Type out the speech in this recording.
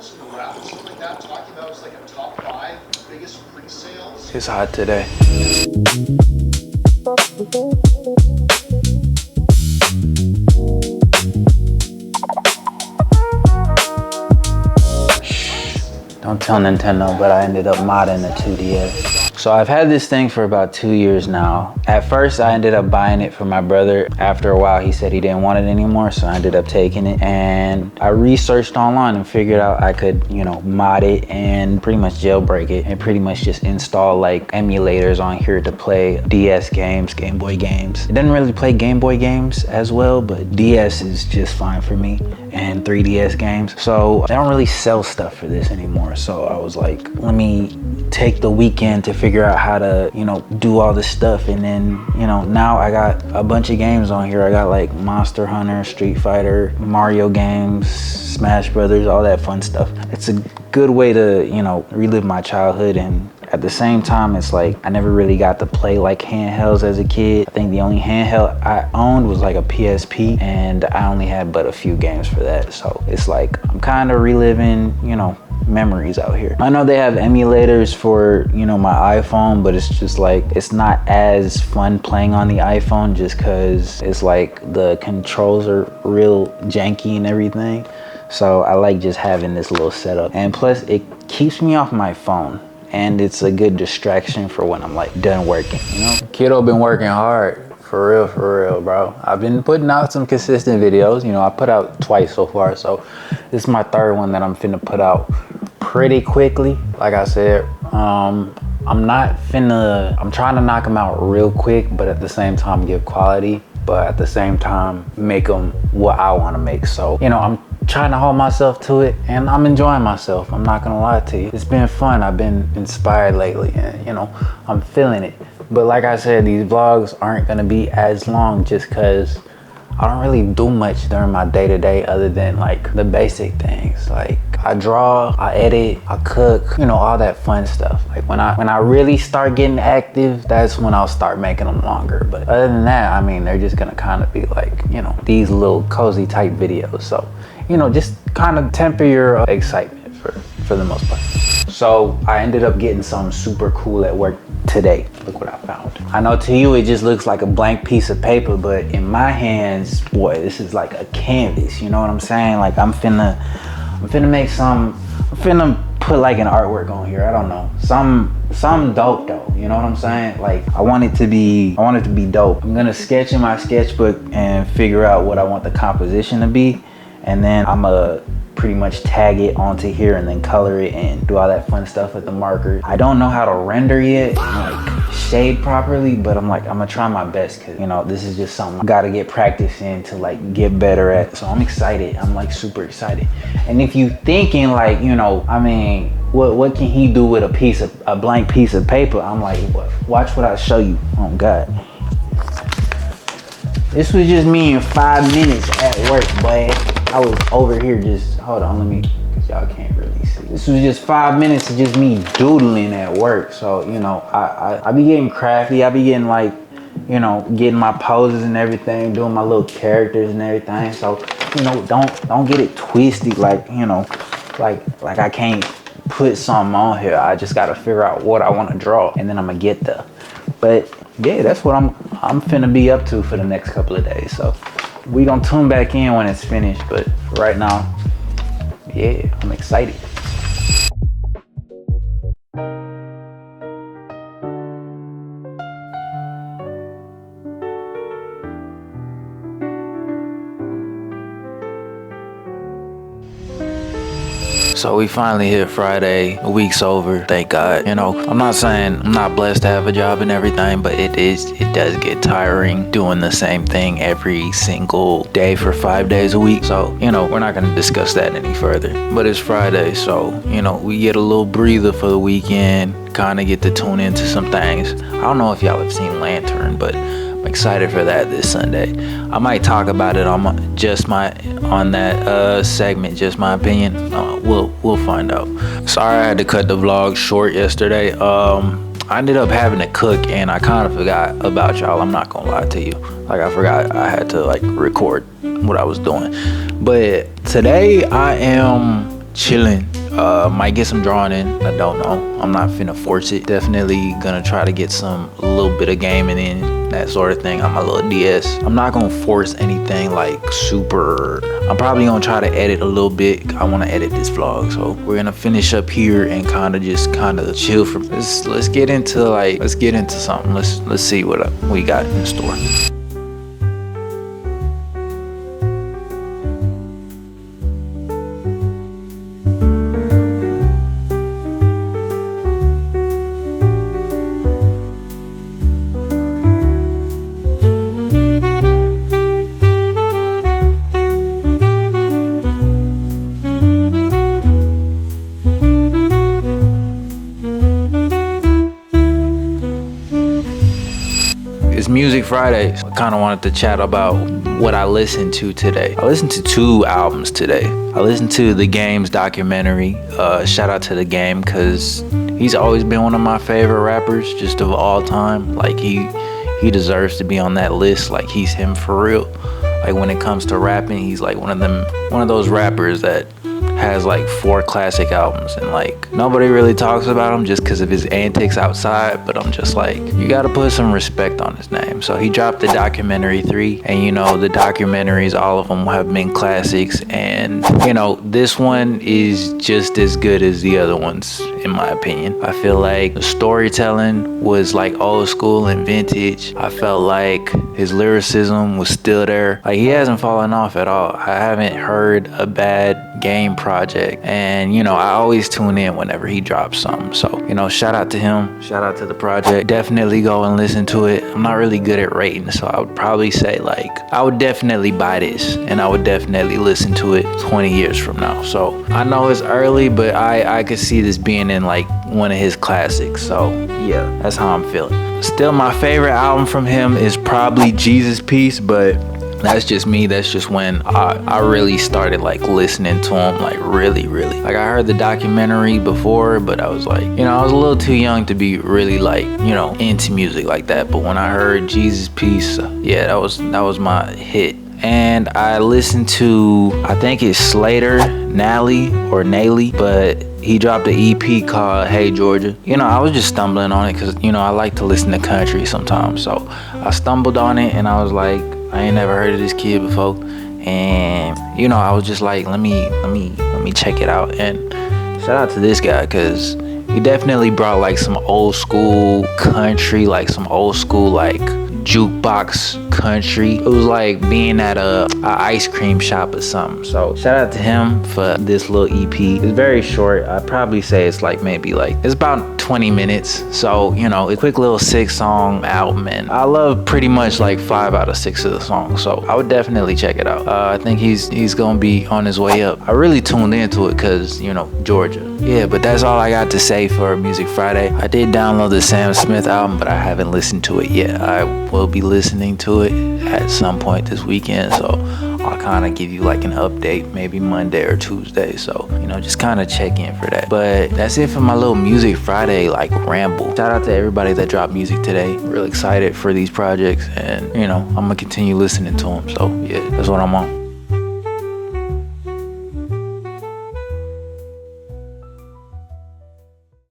articles in the rap and stuff like that talking about it's like a top 5 biggest pre-sales. It's hot today. Don't tell Nintendo, but I ended up modding the 2DS. So I've had this thing for about 2 years now. At first, I ended up buying it for my brother. After a while, he said he didn't want it anymore, so I ended up taking it. And I researched online and figured out I could, you know, mod it and pretty much jailbreak it and pretty much just install like emulators on here to play DS games, Game Boy games. It doesn't really play Game Boy games as well, but DS is just fine for me, and 3DS games. So they don't really sell stuff for this anymore. So I was like, let me take the weekend to figure out how to, you know, do all this stuff. And then, you know, now I got a bunch of games on here. I got like Monster Hunter, Street Fighter, Mario games, Smash Brothers, all that fun stuff. It's a good way to, you know, relive my childhood. And at the same time, it's like I never really got to play like handhelds as a kid. I think the only handheld I owned was like a PSP, and I only had but a few games for that. So it's like I'm kind of reliving, you know, memories out here. I know they have emulators for, you know, my iPhone, but it's just like it's not as fun playing on the iPhone just because it's like the controls are real janky and everything. So I like just having this little setup, and plus it keeps me off my phone, and it's a good distraction for when I'm like done working, you know. Kiddo been working hard. For real, bro. I've been putting out some consistent videos. You know, I put out twice so far, so this is my third one that I'm finna put out pretty quickly. Like I said, I'm trying to knock them out real quick, but at the same time give quality, but at the same time make them what I want to make. So, you know, I'm trying to hold myself to it, and I'm enjoying myself. I'm not gonna lie to you. It's been fun. I've been inspired lately, and you know, I'm feeling it. But like I said, these vlogs aren't gonna be as long just because I don't really do much during my day-to-day other than like the basic things. Like I draw, I edit, I cook, you know, all that fun stuff. Like when I really start getting active, that's when I'll start making them longer. But other than that, I mean, they're just gonna kind of be like, you know, these little cozy type videos. So, you know, just kind of temper your excitement for the most part. So I ended up getting something super cool at work today. Look what I found. I know to you it just looks like a blank piece of paper, but in my hands, boy, this is like a canvas. You know what I'm saying? Like I'm finna make I'm finna put like an artwork on here. I don't know, some dope though. You know what I'm saying? Like I want it to be dope. I'm gonna sketch in my sketchbook and figure out what I want the composition to be, and then I'm gonna pretty much tag it onto here and then color it and do all that fun stuff with the marker. I don't know how to render yet, like shade properly, but I'm gonna try my best, because you know, this is just something I gotta get practice in to like get better at. So I'm excited. I'm like super excited. And if you thinking like, you know, I mean, what can he do with a blank piece of paper? I'm like, watch what I show you. Oh God. This was just me in 5 minutes at work, boy. I was over here just, hold on, because y'all can't really see. This was just 5 minutes of just me doodling at work. So, you know, I be getting crafty. I be getting like, you know, getting my poses and everything, doing my little characters and everything. So, you know, don't get it twisted, like, you know, like I can't put something on here. I just gotta figure out what I want to draw, and then I'm gonna get there. But yeah, that's what I'm finna be up to for the next couple of days. So we gonna tune back in when it's finished, but right now, yeah, I'm excited. So we finally hit Friday. A week's over, thank God. You know, I'm not saying I'm not blessed to have a job and everything, but it does get tiring doing the same thing every single day for 5 days a week. So, you know, we're not gonna discuss that any further. But it's Friday, so, you know, we get a little breather for the weekend, kind of get to tune into some things. I don't know if y'all have seen Lantern, but I'm excited for that this Sunday. I might talk about it on that segment, just my opinion. We'll find out. Sorry I had to cut the vlog short yesterday. I ended up having to cook, and I kind of forgot about y'all. I'm not gonna lie to you. Like I forgot I had to like record what I was doing. But today I am chilling. Might get some drawing in. I don't know. I'm not finna force it. Definitely gonna try to get a little bit of gaming in, that sort of thing on my little DS. I'm not gonna force anything like super. I'm probably gonna try to edit a little bit. I wanna edit this vlog, so we're gonna finish up here and kind of chill from this. Let's get into something. Let's see what we got in store. It's Music Friday. I kind of wanted to chat about what I listened to today. I listened to 2 albums today. I listened to The Game's documentary. Shout out to The Game, because he's always been one of my favorite rappers just of all time. Like he deserves to be on that list. Like he's him for real. Like when it comes to rapping, he's like one of those rappers that has like 4 classic albums, and like nobody really talks about him just because of his antics outside, but I'm just like, you gotta put some respect on his name. So he dropped the documentary 3, and you know, the documentaries, all of them have been classics, and you know, this one is just as good as the other ones in my opinion. I feel like the storytelling was like old school and vintage. I felt like his lyricism was still there. Like he hasn't fallen off at all. I haven't heard a bad Game project, and you know, I always tune in whenever he drops something. So you know, shout out to him, shout out to the project. Definitely go and listen to it. I'm not really good at rating, so I would probably say like I would definitely buy this, and I would definitely listen to it 20 years from now. So I know it's early, but I could see this being in like one of his classics. So yeah, that's how I'm feeling. Still, my favorite album from him is probably Jesus Peace, but that's just me. That's just when I really started like listening to him, like really. Like I heard the documentary before, but I was like, you know, I was a little too young to be really like, you know, into music like that. But when I heard Jesus Peace, yeah, that was my hit. And I listened to, I think it's Slater, Nally, but he dropped an EP called Hey Georgia. You know, I was just stumbling on it because, you know, I like to listen to country sometimes. So I stumbled on it and I was like, I ain't never heard of this kid before. And, you know, I was just like, let me check it out. And shout out to this guy, because he definitely brought like some old school country, like some old school like jukebox country. It was like being at a ice cream shop or something. So shout out to him for this little EP. It's very short. I'd probably say it's like maybe like, it's about 20 minutes. So, you know, a quick little 6-song album, and I love pretty much like 5 out of 6 of the songs. So I would definitely check it out. I think he's gonna be on his way up. I really tuned into it because, you know, Georgia. Yeah, but that's all I got to say for Music Friday. I did download the Sam Smith album, but I haven't listened to it yet. I will be listening to it at some point this weekend, so I'll kind of give you like an update maybe Monday or Tuesday. So, you know, just kind of check in for that. But that's it for my little Music Friday like ramble. Shout out to everybody that dropped music today. Real excited for these projects, and you know, I'm gonna continue listening to them. So yeah, that's what I'm on.